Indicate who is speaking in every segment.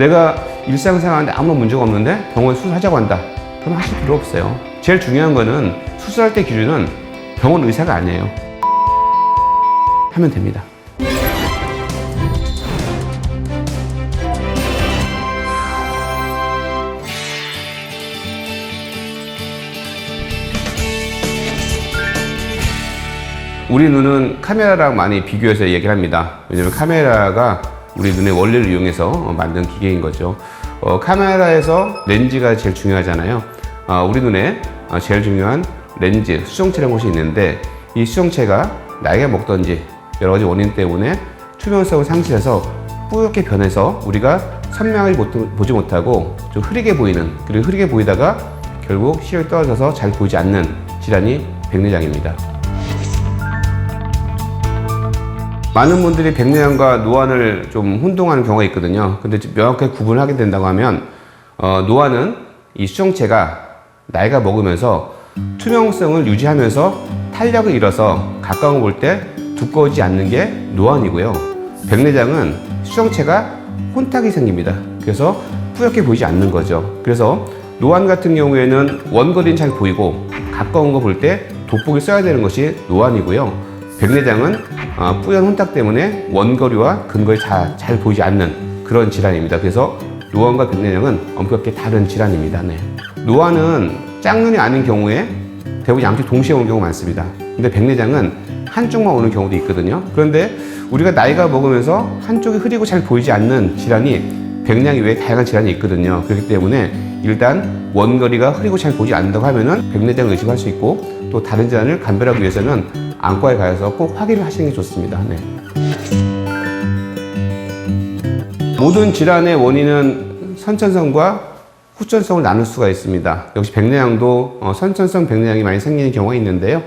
Speaker 1: 내가 일상생활하는데 아무런 문제가 없는데 병원 수술하자고 한다. 그럼 하실 필요 없어요. 제일 중요한 거는 수술할 때 기준은 병원 의사가 아니에요. 하면 됩니다. 우리 눈은 카메라랑 많이 비교해서 얘기를 합니다. 왜냐면 카메라가 우리 눈의 원리를 이용해서 만든 기계인 거죠. 카메라에서 렌즈가 제일 중요하잖아요. 우리 눈에 제일 중요한 렌즈, 수정체라는 것이 있는데 이 수정체가 나이가 먹던지 여러 가지 원인 때문에 투명성을 상실해서 뿌옇게 변해서 우리가 선명하게 보지 못하고 좀 흐리게 보이는, 그리고 흐리게 보이다가 결국 시력이 떨어져서 잘 보이지 않는 질환이 백내장입니다. 많은 분들이 백내장과 노안을 좀 혼동하는 경우가 있거든요. 근데 명확하게 구분을 하게 된다고 하면 노안은 이 수정체가 나이가 먹으면서 투명성을 유지하면서 탄력을 잃어서 가까운 걸 볼 때 두꺼워지지 않는 게 노안이고요. 백내장은 수정체가 혼탁이 생깁니다. 그래서 뿌옇게 보이지 않는 거죠. 그래서 노안 같은 경우에는 원거리는 잘 보이고 가까운 거 볼 때 돋보기 써야 되는 것이 노안이고요. 백내장은 뿌연 혼탁 때문에 원거리와 근거리 잘 보이지 않는 그런 질환입니다. 그래서 노안과 백내장은 엄격하게 다른 질환입니다. 네. 노안은 짝눈이 아닌 경우에 대부분 양쪽 동시에 오는 경우가 많습니다. 근데 백내장은 한쪽만 오는 경우도 있거든요. 그런데 우리가 나이가 먹으면서 한쪽이 흐리고 잘 보이지 않는 질환이 백내장 외에 다양한 질환이 있거든요. 그렇기 때문에 일단 원거리가 흐리고 잘 보이지 않는다고 하면은 백내장을 의심할 수 있고, 또 다른 질환을 감별하기 위해서는 안과에 가서 꼭 확인을 하시는 게 좋습니다. 네. 모든 질환의 원인은 선천성과 후천성을 나눌 수가 있습니다. 역시 백내장도 선천성 백내장이 많이 생기는 경우가 있는데요.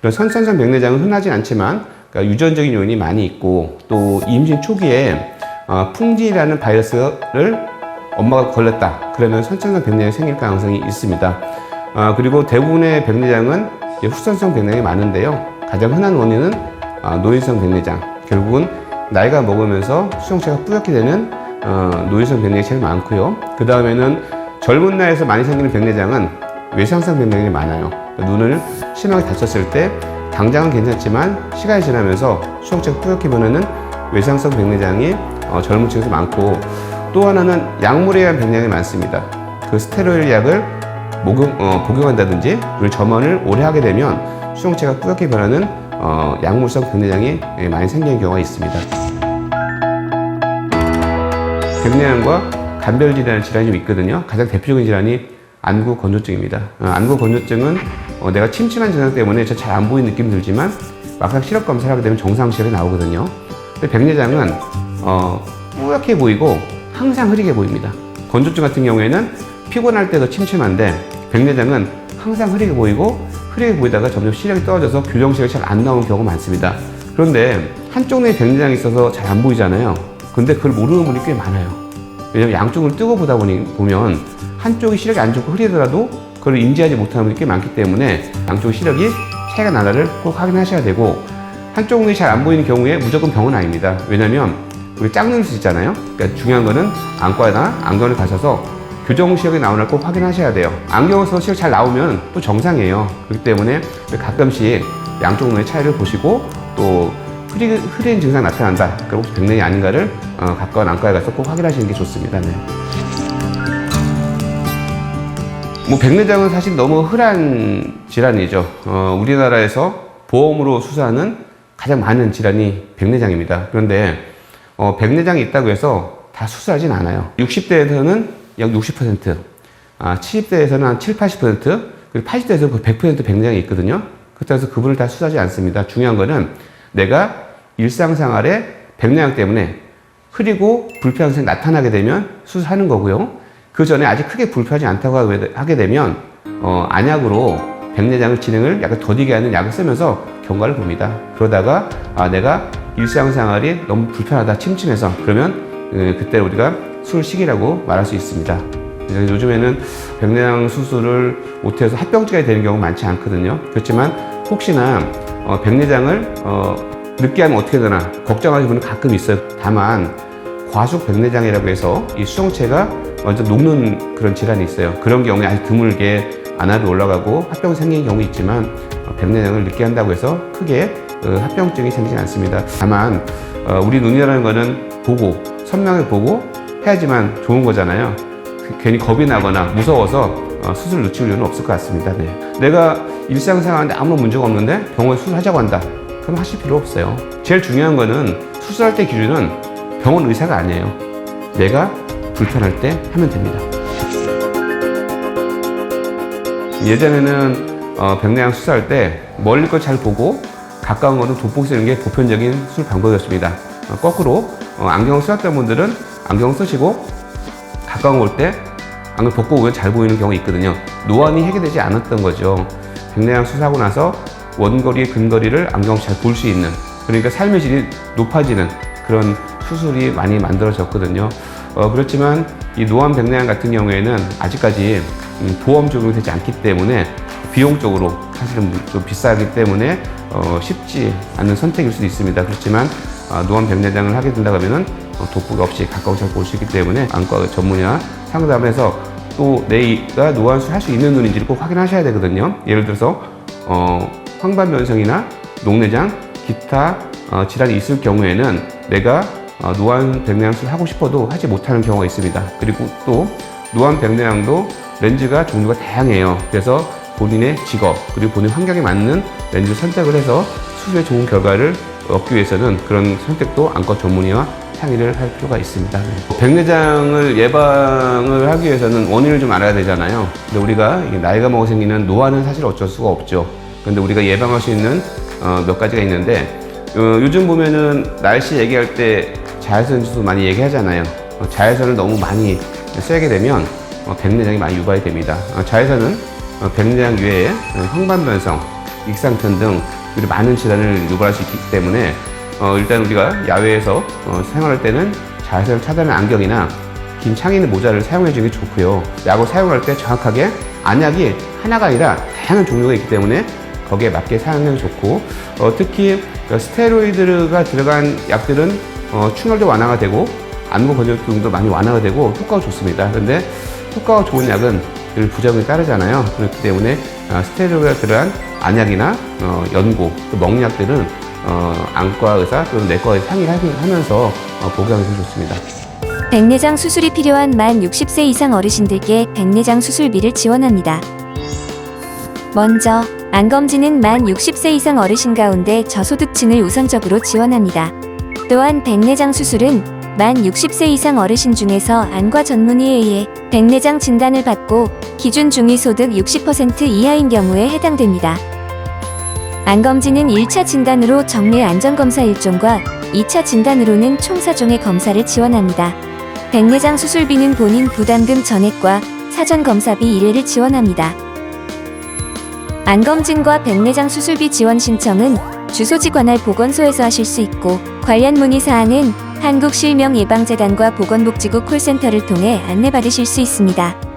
Speaker 1: 이런 선천성 백내장은 흔하진 않지만 그러니까 유전적인 요인이 많이 있고, 또 임신 초기에 풍진이라는 바이러스를 엄마가 걸렸다 그러면 선천성 백내장이 생길 가능성이 있습니다. 그리고 대부분의 백내장은 후천성 백내장이 많은데요. 가장 흔한 원인은 노인성 백내장, 결국은 나이가 먹으면서 수정체가 뿌옇게 되는 노인성 백내장이 제일 많고요. 그 다음에는 젊은 나이에서 많이 생기는 백내장은 외상성 백내장이 많아요. 눈을 심하게 다쳤을 때 당장은 괜찮지만 시간이 지나면서 수정체가 뿌옇게 변하는 외상성 백내장이 젊은 층에서 많고, 또 하나는 약물에 의한 백내장이 많습니다. 그 스테로이드 약을 복용한다든지 점원을 오래 하게 되면 수정체가 뿌옇게 변하는 약물성 백내장이 많이 생기는 경우가 있습니다. 백내장과 간별질이라는 질환이 좀 있거든요. 가장 대표적인 질환이 안구 건조증입니다. 안구 건조증은 내가 침침한 증상 때문에 잘 안 보이는 느낌이 들지만 막상 시력 검사를 하게 되면 정상 시력이 나오거든요. 근데 백내장은 뿌옇게 보이고 항상 흐리게 보입니다. 건조증 같은 경우에는 피곤할 때도 침침한데 백내장은 항상 흐리게 보이고, 흐리게 보이다가 점점 시력이 떨어져서 교정시력이 잘 안 나오는 경우가 많습니다. 그런데 한쪽 눈에 백내장이 있어서 잘 안 보이잖아요. 근데 그걸 모르는 분이 꽤 많아요. 왜냐면 양쪽을 뜨고 보다 보면 한쪽이 시력이 안 좋고 흐리더라도 그걸 인지하지 못하는 분이 꽤 많기 때문에 양쪽 시력이 차이가 나나를 꼭 확인하셔야 되고, 한쪽 눈이 잘 안 보이는 경우에 무조건 병은 아닙니다. 왜냐면 우리 짝눈일 수 있잖아요. 그러니까 중요한 거는 안과나 안경을 가셔서 교정 시력이 나오나 꼭 확인하셔야 돼요. 안경을 써서 시력 잘 나오면 또 정상이에요. 그렇기 때문에 가끔씩 양쪽 눈의 차이를 보시고, 또 흐린 증상 나타난다, 그럼 혹시 백내장이 아닌가를 가까운 안과에 가서 꼭 확인하시는 게 좋습니다. 네. 백내장은 사실 너무 흔한 질환이죠. 우리나라에서 보험으로 수술하는 가장 많은 질환이 백내장입니다. 그런데 백내장이 있다고 해서 다 수술하진 않아요. 60대에서는 약 60%, 70대에서는 한 7, 80%, 그리고 80대에서는 100% 백내장이 있거든요. 그렇다고 해서 그분을 다 수술하지 않습니다. 중요한 거는 내가 일상생활에 백내장 때문에 흐리고 불편한 증상이 나타나게 되면 수술하는 거고요. 그 전에 아직 크게 불편하지 않다고 하게 되면 안약으로 백내장 진행을 약간 더디게 하는 약을 쓰면서 경과를 봅니다. 그러다가 내가 일상생활이 너무 불편하다, 침침해서, 그러면 그때 우리가 수술 시기라고 말할 수 있습니다. 요즘에는 백내장 수술을 못해서 합병증이 되는 경우가 많지 않거든요. 그렇지만 혹시나 백내장을 늦게 하면 어떻게 되나 걱정하시는 분은 가끔 있어요. 다만 과속 백내장이라고 해서 이 수정체가 완전 녹는 그런 질환이 있어요. 그런 경우에 아주 드물게 안압이 올라가고 합병이 생기는 경우 있지만 백내장을 늦게 한다고 해서 크게 합병증이 생기진 않습니다. 다만 우리 눈이라는 거는 보고 선명하게 보고 해야지만 좋은 거잖아요. 괜히 겁이 나거나 무서워서 수술을 늦출 이유는 없을 것 같습니다. 네. 내가 일상생활하는데 아무 문제가 없는데 병원에 수술하자고 한다. 그럼 하실 필요 없어요. 제일 중요한 거는 수술할 때 기준은 병원 의사가 아니에요. 내가 불편할 때 하면 됩니다. 예전에는 백내장 수술할 때 멀리 걸 잘 보고 가까운 거는 돋보기 쓰는 게 보편적인 수술 방법이었습니다. 거꾸로 안경을 쓰셨던 분들은 안경 쓰시고 가까운 거 올 때 안경 벗고 오면 잘 보이는 경우가 있거든요. 노안이 해결되지 않았던 거죠. 백내장 수술하고 나서 원거리, 근거리를 안경으로 잘 볼 수 있는, 그러니까 삶의 질이 높아지는 그런 수술이 많이 만들어졌거든요. 그렇지만 이 노안 백내장 같은 경우에는 아직까지 보험 적용이 되지 않기 때문에 비용적으로 사실은 좀 비싸기 때문에 쉽지 않은 선택일 수도 있습니다. 그렇지만 노안 백내장을 하게 된다고 하면은 돋보기 없이 가까운 잘 볼 수 있기 때문에 안과 전문의와 상담해서 또 내가 노안수술 할 수 있는 눈인지를 꼭 확인하셔야 되거든요. 예를 들어서 황반변성이나 녹내장, 기타 질환이 있을 경우에는 내가 노안 백내장 수술을 하고 싶어도 하지 못하는 경우가 있습니다. 그리고 또 노안 백내장도 렌즈가 종류가 다양해요. 그래서 본인의 직업 그리고 본인 환경에 맞는 렌즈를 선택을 해서 수술에 좋은 결과를 얻기 위해서는 그런 선택도 안과 전문의와 상의를 할 필요가 있습니다. 백내장을 예방을 하기 위해서는 원인을 좀 알아야 되잖아요. 근데 우리가 나이가 먹어 생기는 노안은 사실 어쩔 수가 없죠. 근데 우리가 예방할 수 있는 몇 가지가 있는데 요즘 보면은 날씨 얘기할 때 자외선 지수 많이 얘기하잖아요. 자외선을 너무 많이 쐬게 되면 백내장이 많이 유발이 됩니다. 자외선은 백내장 외에 황반변성, 익상편 등 많은 질환을 유발할 수 있기 때문에 일단 우리가 야외에서 생활할 때는 자외선을 차단하는 안경이나 긴 창이 있는 모자를 사용해 주는 게 좋고요. 약을 사용할 때 정확하게 안약이 하나가 아니라 다양한 종류가 있기 때문에 거기에 맞게 사용하는 게 좋고 특히 스테로이드가 들어간 약들은 충혈도 완화가 되고 안구 건조증도 많이 완화가 되고 효과가 좋습니다. 그런데 효과가 좋은 약은 늘 부작용이 따르잖아요. 그렇기 때문에 스테로이드가 들어간 안약이나 연고, 또 먹는 약들은 안과 의사 또는 내과 의사 상의하면서 복용하는 게 좋습니다.
Speaker 2: 백내장 수술이 필요한 만 60세 이상 어르신들께 백내장 수술비를 지원합니다. 먼저 안검진은 만 60세 이상 어르신 가운데 저소득층을 우선적으로 지원합니다. 또한 백내장 수술은 만 60세 이상 어르신 중에서 안과 전문의에 의해 백내장 진단을 받고 기준 중위소득 60% 이하인 경우에 해당됩니다. 안검진은 1차 진단으로 정밀 안전검사 1종과 2차 진단으로는 총 4종의 검사를 지원합니다. 백내장 수술비는 본인 부담금 전액과 사전검사비 1회를 지원합니다. 안검진과 백내장 수술비 지원 신청은 주소지 관할 보건소에서 하실 수 있고 관련 문의사항은 한국실명예방재단과 보건복지국 콜센터를 통해 안내받으실 수 있습니다.